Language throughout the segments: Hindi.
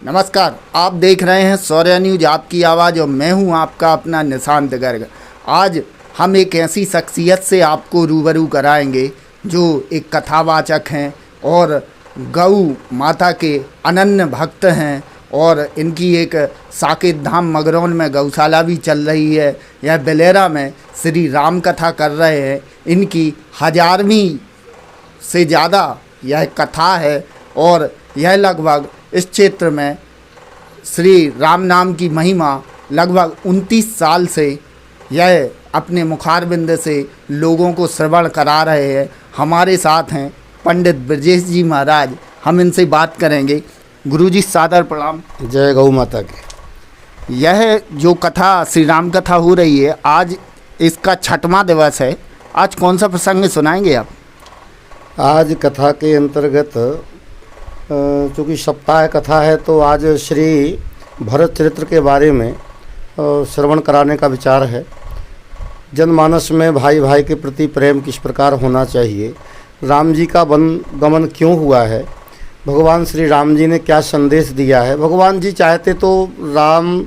नमस्कार, आप देख रहे हैं शौर्य न्यूज आपकी आवाज़ और मैं हूं आपका अपना निशांत गर्ग। आज हम एक ऐसी शख्सियत से आपको रूबरू कराएंगे जो एक कथावाचक हैं और गौ माता के अनन्य भक्त हैं और इनकी एक साकेत धाम मगरौन में गौशाला भी चल रही है। यह बेलेरा में श्री राम कथा कर रहे हैं। इनकी 1000वीं से ज़्यादा यह कथा है और यह लगभग इस क्षेत्र में श्री राम नाम की महिमा लगभग 29 साल से यह अपने मुखारबिंद से लोगों को श्रवण करा रहे हैं। हमारे साथ हैं पंडित ब्रजेश जी महाराज, हम इनसे बात करेंगे। गुरुजी सादर प्रणाम। जय गौ माता की। यह जो कथा श्री राम कथा हो रही है, आज इसका 6वां दिवस है। आज कौन सा प्रसंग सुनाएंगे आप? आज कथा के अंतर्गत चूँकि सप्ताह कथा है तो आज श्री भरत चरित्र के बारे में श्रवण कराने का विचार है। जनमानस में भाई भाई के प्रति प्रेम किस प्रकार होना चाहिए, राम जी का वन गमन क्यों हुआ है, भगवान श्री राम जी ने क्या संदेश दिया है। भगवान जी चाहते तो राम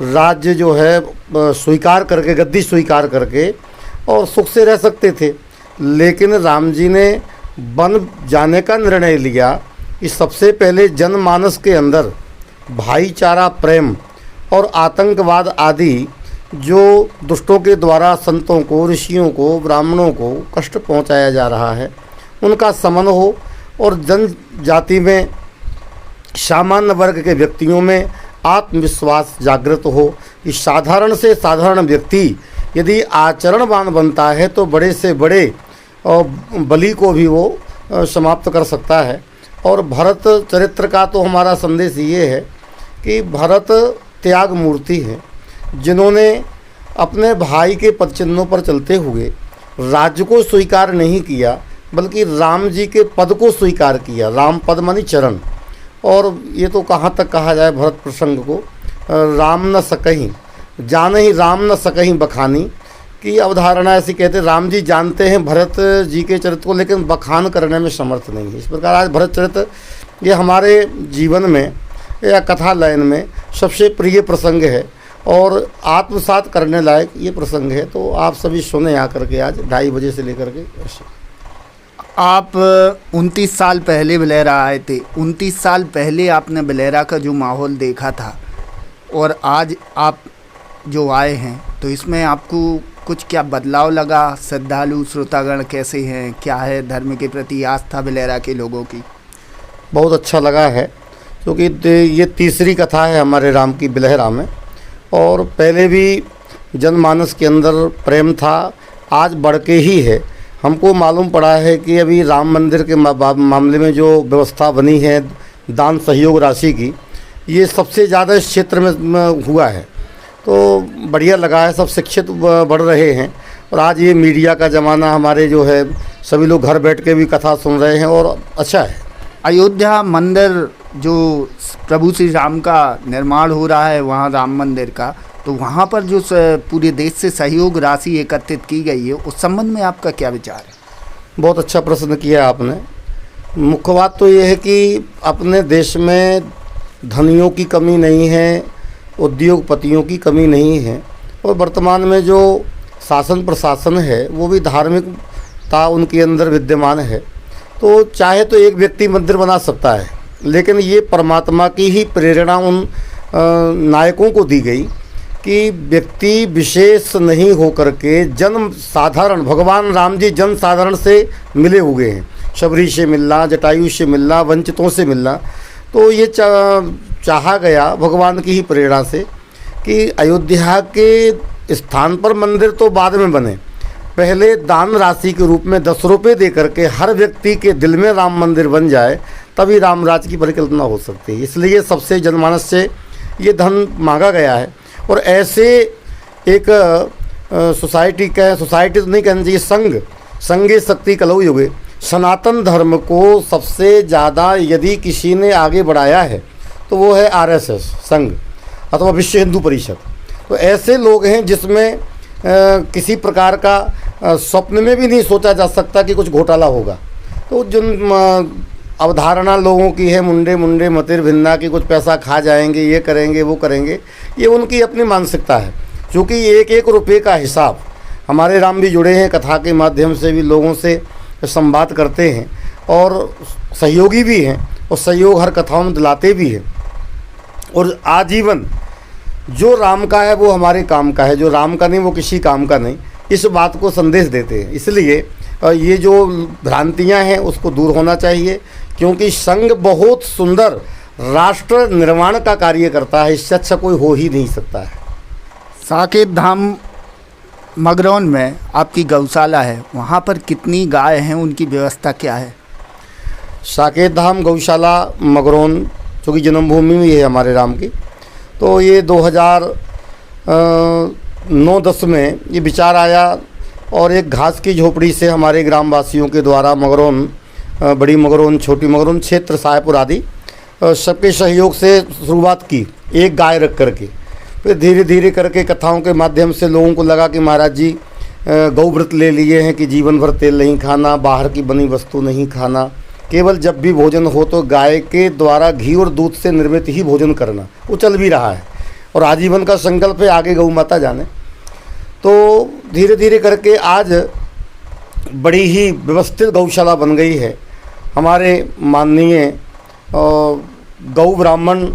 राज्य जो है स्वीकार करके, गद्दी स्वीकार करके और सुख से रह सकते थे, लेकिन राम जी ने वन जाने का निर्णय लिया। इस सबसे पहले जनमानस के अंदर भाईचारा, प्रेम और आतंकवाद आदि जो दुष्टों के द्वारा संतों को, ऋषियों को, ब्राह्मणों को कष्ट पहुंचाया जा रहा है, उनका समन हो और जनजाति में सामान्य वर्ग के व्यक्तियों में आत्मविश्वास जागृत हो कि साधारण से साधारण व्यक्ति यदि आचरणवान बनता है तो बड़े से बड़े बलि को भी वो समाप्त कर सकता है। और भरत चरित्र का तो हमारा संदेश ये है कि भरत त्याग मूर्ति है, जिन्होंने अपने भाई के पदचिन्हों पर चलते हुए राज्य को स्वीकार नहीं किया बल्कि राम जी के पद को स्वीकार किया। राम पद मानी चरण। और ये तो कहाँ तक कहा जाए भरत प्रसंग को, राम न सकहीं जाने ही राम न सकहीं बखानी की अवधारणा ऐसी कहते। राम जी जानते हैं भरत जी के चरित्र को, लेकिन बखान करने में समर्थ नहीं है। इस प्रकार आज भरत चरित्र ये हमारे जीवन में या कथा लाइन में सबसे प्रिय प्रसंग है और आत्मसात करने लायक ये प्रसंग है। तो आप सभी सुने आकर के आज 2:30 बजे से लेकर के ऐसे। आप 29 साल पहले बेलेरा आए थे। 29 साल पहले आपने बेलेरा का जो माहौल देखा था और आज आप जो आए हैं, तो इसमें आपको कुछ क्या बदलाव लगा? श्रद्धालु श्रोतागण कैसे हैं? क्या है धर्म के प्रति आस्था बेलेरा के लोगों की? बहुत अच्छा लगा है, क्योंकि ये तीसरी कथा है हमारे राम की बेलेरा में। और पहले भी जनमानस के अंदर प्रेम था, आज बढ़ के ही है। हमको मालूम पड़ा है कि अभी राम मंदिर के मामले में जो व्यवस्था बनी है दान सहयोग राशि की, ये सबसे ज़्यादा इस क्षेत्र में हुआ है। तो बढ़िया लगा है, सब शिक्षित बढ़ रहे हैं। और आज ये मीडिया का ज़माना, हमारे जो है सभी लोग घर बैठ के भी कथा सुन रहे हैं और अच्छा है। अयोध्या मंदिर जो प्रभु श्री राम का निर्माण हो रहा है, वहाँ राम मंदिर का, तो वहाँ पर जो पूरे देश से सहयोग राशि एकत्रित की गई है, उस संबंध में आपका क्या विचार है? बहुत अच्छा प्रश्न किया आपने। मुख्य बात तो ये है कि अपने देश में धनियों की कमी नहीं है, उद्योगपतियों की कमी नहीं है, और वर्तमान में जो शासन प्रशासन है वो भी धार्मिकता उनके अंदर विद्यमान है। तो चाहे तो एक व्यक्ति मंदिर बना सकता है, लेकिन ये परमात्मा की ही प्रेरणा उन नायकों को दी गई कि व्यक्ति विशेष नहीं होकर के जन साधारण, भगवान राम जी जन साधारण से मिले हुए हैं। शबरी से मिलना, जटायु से मिलना, वंचितों से मिलना, तो ये चाहा गया भगवान की ही प्रेरणा से कि अयोध्या के स्थान पर मंदिर तो बाद में बने, पहले दान राशि के रूप में 10 रुपये दे करके हर व्यक्ति के दिल में राम मंदिर बन जाए, तभी रामराज की परिकल्पना हो सकती है। इसलिए सबसे जनमानस से ये धन मांगा गया है। और ऐसे एक सोसाइटी तो नहीं कहना चाहिए, संगे शक्ति कलौ युगे, सनातन धर्म को सबसे ज़्यादा यदि किसी ने आगे बढ़ाया है तो वो है RSS संघ अथवा विश्व हिंदू परिषद। तो ऐसे लोग हैं जिसमें किसी प्रकार का स्वप्न में भी नहीं सोचा जा सकता कि कुछ घोटाला होगा। तो जिन अवधारणा लोगों की है मुंडे मुंडे मतिर भिन्ना की, कुछ पैसा खा जाएंगे, ये करेंगे वो करेंगे, ये उनकी अपनी मानसिकता है। क्योंकि एक एक रुपये का हिसाब, हमारे राम भी जुड़े हैं कथा के माध्यम से भी, लोगों से संवाद करते हैं और सहयोगी भी हैं, और सहयोग हर कथाओं में दिलाते भी हैं। और आजीवन जो राम का है वो हमारे काम का है, जो राम का नहीं वो किसी काम का नहीं, इस बात को संदेश देते हैं। इसलिए ये जो भ्रांतियां हैं उसको दूर होना चाहिए, क्योंकि संघ बहुत सुंदर राष्ट्र निर्माण का कार्य करता है, इससे अच्छा कोई हो ही नहीं सकता है। साकेत धाम मगरौन में आपकी गौशाला है, वहाँ पर कितनी गाय हैं, उनकी व्यवस्था क्या है? साकेत धाम गौशाला मगरौन चूँकि जन्मभूमि भी है हमारे राम की, तो ये 2009-10 में ये विचार आया और एक घास की झोपड़ी से हमारे ग्रामवासियों के द्वारा मगरौन, बड़ी मगरौन, छोटी मगरौन क्षेत्र, साहेबपुर आदि सबके सहयोग से शुरुआत की, एक गाय रख करके। फिर धीरे धीरे करके कथाओं के माध्यम से लोगों को लगा कि महाराज जी गौ व्रत ले लिए हैं कि जीवन भर तेल नहीं खाना, बाहर की बनी वस्तु नहीं खाना, केवल जब भी भोजन हो तो गाय के द्वारा घी और दूध से निर्मित ही भोजन करना। वो चल भी रहा है और आजीवन का संकल्प है, आगे गौ माता जाने। तो धीरे धीरे करके आज बड़ी ही व्यवस्थित गौशाला बन गई है। हमारे माननीय गौ ब्राह्मण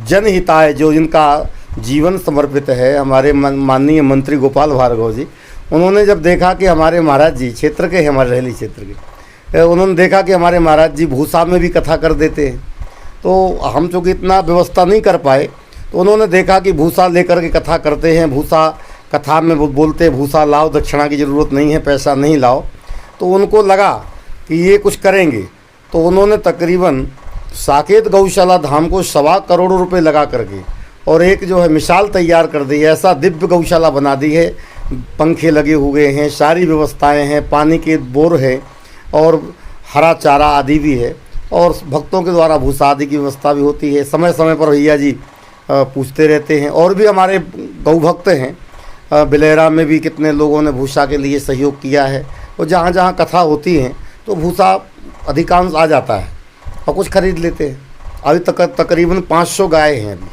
जनहिताय, जो जिनका जीवन समर्पित है, हमारे माननीय मंत्री गोपाल भार्गव जी, उन्होंने जब देखा कि हमारे महाराज जी क्षेत्र के हैं, हमारे रहली क्षेत्र के, उन्होंने देखा कि हमारे महाराज जी भूसा में भी कथा कर देते हैं। तो हम चूँकि इतना व्यवस्था नहीं कर पाए, तो उन्होंने देखा कि भूसा लेकर के कथा करते हैं, भूसा कथा में वो बोलते भूसा लाओ, दक्षिणा की ज़रूरत नहीं है, पैसा नहीं लाओ। तो उनको लगा कि ये कुछ करेंगे, तो उन्होंने तकरीबन साकेत गौशाला धाम को 1.25 करोड़ रुपए लगा करके और एक जो है मिसाल तैयार कर दी है, ऐसा दिव्य गौशाला बना दी है। पंखे लगे हुए हैं, सारी व्यवस्थाएं हैं, पानी के बोर है और हरा चारा आदि भी है, और भक्तों के द्वारा भूसा आदि की व्यवस्था भी होती है। समय समय पर भैया जी पूछते रहते हैं। और भी हमारे गौ भक्त हैं, बिलेरा में भी कितने लोगों ने भूसा के लिए सहयोग किया है, और जहाँ जहाँ कथा होती हैं तो भूसा अधिकांश आ जाता है और कुछ खरीद लेते हैं। अभी तक तकरीबन 500 गाय हैं। अभी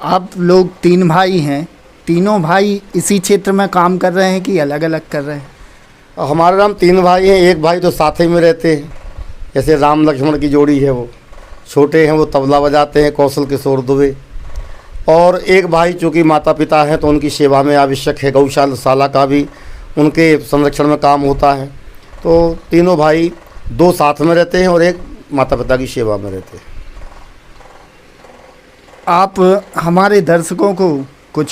आप लोग 3 भाई हैं, तीनों भाई इसी क्षेत्र में काम कर रहे हैं कि अलग अलग कर रहे हैं? हमारे नाम 3 भाई हैं, एक भाई तो साथ ही में रहते हैं, जैसे राम लक्ष्मण की जोड़ी है, वो छोटे हैं, वो तबला बजाते हैं, कौशल किशोर दुबे। और एक भाई चूँकि माता पिता हैं तो उनकी सेवा में आवश्यक है, गौशाला का भी उनके संरक्षण में काम होता है। तो तीनों भाई 2 साथ में रहते हैं और एक माता पिता की सेवा में रहते हैं। आप हमारे दर्शकों को कुछ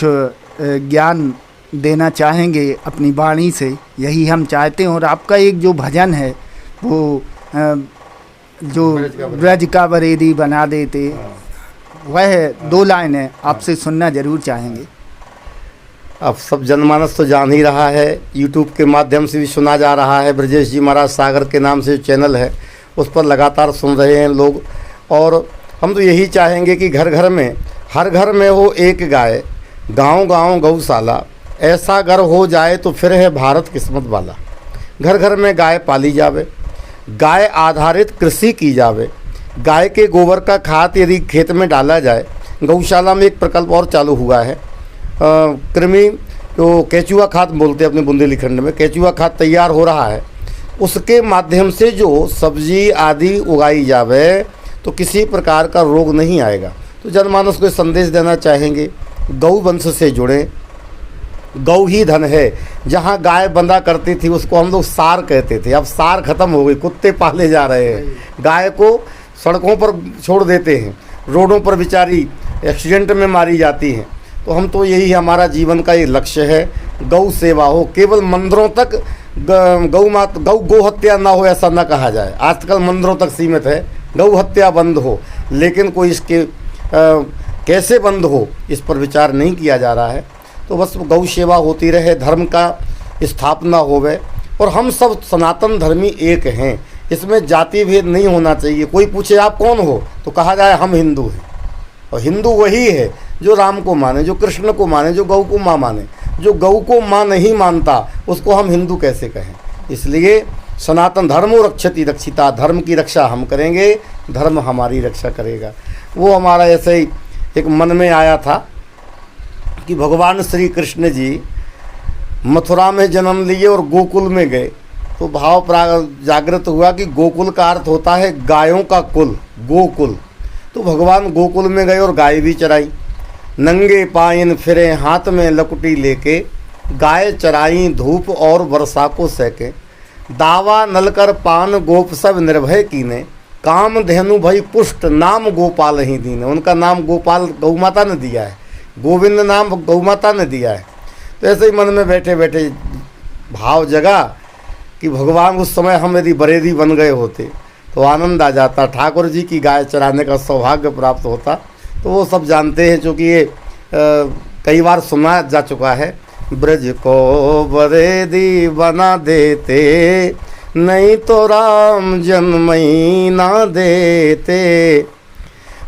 ज्ञान देना चाहेंगे अपनी वाणी से, यही हम चाहते हैं। और आपका एक जो भजन है वो जो ब्रज का बरेदी बना देते, वह 2 लाइन है, आपसे सुनना जरूर चाहेंगे। अब सब जनमानस तो जान ही रहा है, यूट्यूब के माध्यम से भी सुना जा रहा है। ब्रजेश जी महाराज सागर के नाम से जो चैनल है उस पर लगातार सुन रहे हैं लोग। और हम तो यही चाहेंगे कि घर घर में, हर घर में हो एक गाय, गांव गांव गौशाला, ऐसा घर हो जाए तो फिर है भारत किस्मत वाला। घर घर में गाय पाली जावे, गाय आधारित कृषि की जावे, गाय के गोबर का खाद यदि खेत में डाला जाए। गौशाला में एक प्रकल्प और चालू हुआ है, कृमि जो केचुआ खाद बोलते हैं अपने बुंदेलखंड में, केचुआ खाद तैयार हो रहा है। उसके माध्यम से जो सब्जी आदि उगाई जावे तो किसी प्रकार का रोग नहीं आएगा। तो जनमानस को संदेश देना चाहेंगे, गौ वंश से जुड़े, गौ ही धन है। जहाँ गाय बंधा करती थी उसको हम लोग सार कहते थे, अब सार खत्म हो गई, कुत्ते पाले जा रहे हैं। गाय को सड़कों पर छोड़ देते हैं, रोडों पर बेचारी एक्सीडेंट में मारी जाती हैं। तो हम तो यही हमारा जीवन का ये लक्ष्य है, गौ सेवा हो, केवल मंदिरों तक गौ हत्या ना हो ऐसा ना कहा जाए। आजकल मंदिरों तक सीमित है, गौ हत्या बंद हो, लेकिन कोई इसके कैसे बंद हो इस पर विचार नहीं किया जा रहा है। तो बस गौ सेवा होती रहे, धर्म का स्थापना होवे, और हम सब सनातन धर्मी एक हैं, इसमें जाति भेद नहीं होना चाहिए। कोई पूछे आप कौन हो तो कहा जाए हम हिंदू हैं, और हिंदू वही है जो राम को माने, जो कृष्ण को माने, जो गौ को माँ माने। जो गौ को माँ नहीं मानता उसको हम हिंदू कैसे कहें? इसलिए सनातन धर्मो रक्षति रक्षिता, धर्म की रक्षा हम करेंगे, धर्म हमारी रक्षा करेगा। वो हमारा ऐसे ही एक मन में आया था कि भगवान श्री कृष्ण जी मथुरा में जन्म लिए और गोकुल में गए, तो भाव जागृत हुआ कि गोकुल का अर्थ होता है गायों का कुल, गोकुल। तो भगवान गोकुल में गए और गाय भी चराई, नंगे पायन फिरे हाथ में लकुटी लेके, गाय चराई धूप और वर्षा को सहके, दावा नलकर पान गोप सब निर्भय कीने, काम धेनु भई पुष्ट नाम गोपाल ही दीने। उनका नाम गोपाल गौ माता ने दिया है, गोविंद नाम गौ माता ने दिया है। तो ऐसे ही मन में बैठे बैठे भाव जगा कि भगवान उस समय हम यदि बरेदी बन गए होते तो आनंद आ जाता, ठाकुर जी की गाय चराने का सौभाग्य प्राप्त होता। तो वो सब जानते हैं, चूँकि ये कई बार सुना जा चुका है। ब्रज को बरेदी बना देते, नहीं तो राम जन्मई ना देते,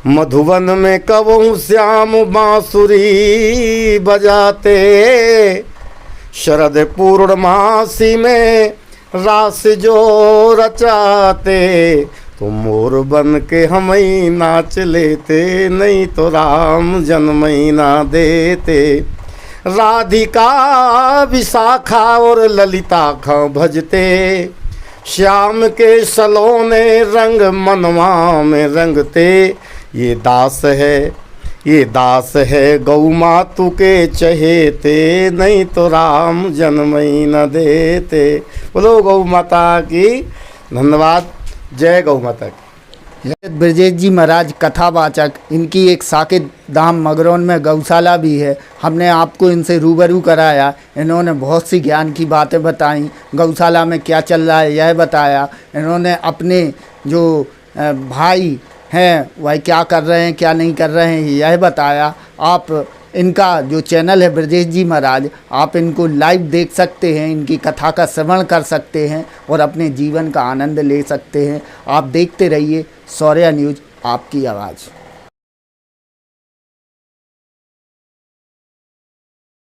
मधुबन में कबहू श्याम बांसुरी बजाते, शरद पूर्णमासी में रास जो रचाते, तो मोर बन के हम ही नाच लेते, नहीं तो राम जन्मई ना देते। राधिका विशाखा और ललिता खा भजते, श्याम के सलोने रंग मनवा में रंगते, ये दास है गौ मातु के चहेते, नहीं तो राम जन्मई न देते। बोलो गौ माता की धन्यवाद, जय गौ माता की। ब्रजेश जी महाराज कथावाचक, इनकी एक साकेत धाम मगरौन में गौशाला भी है। हमने आपको इनसे रूबरू कराया, इन्होंने बहुत सी ज्ञान की बातें बताई, गौशाला में क्या चल रहा है यह बताया। इन्होंने अपने जो भाई हैं वह क्या कर रहे हैं क्या नहीं कर रहे हैं यह बताया। आप इनका जो चैनल है ब्रजेश जी महाराज, आप इनको लाइव देख सकते हैं, इनकी कथा का श्रवण कर सकते हैं और अपने जीवन का आनंद ले सकते हैं। आप देखते रहिए शौर्य न्यूज़, आपकी आवाज़।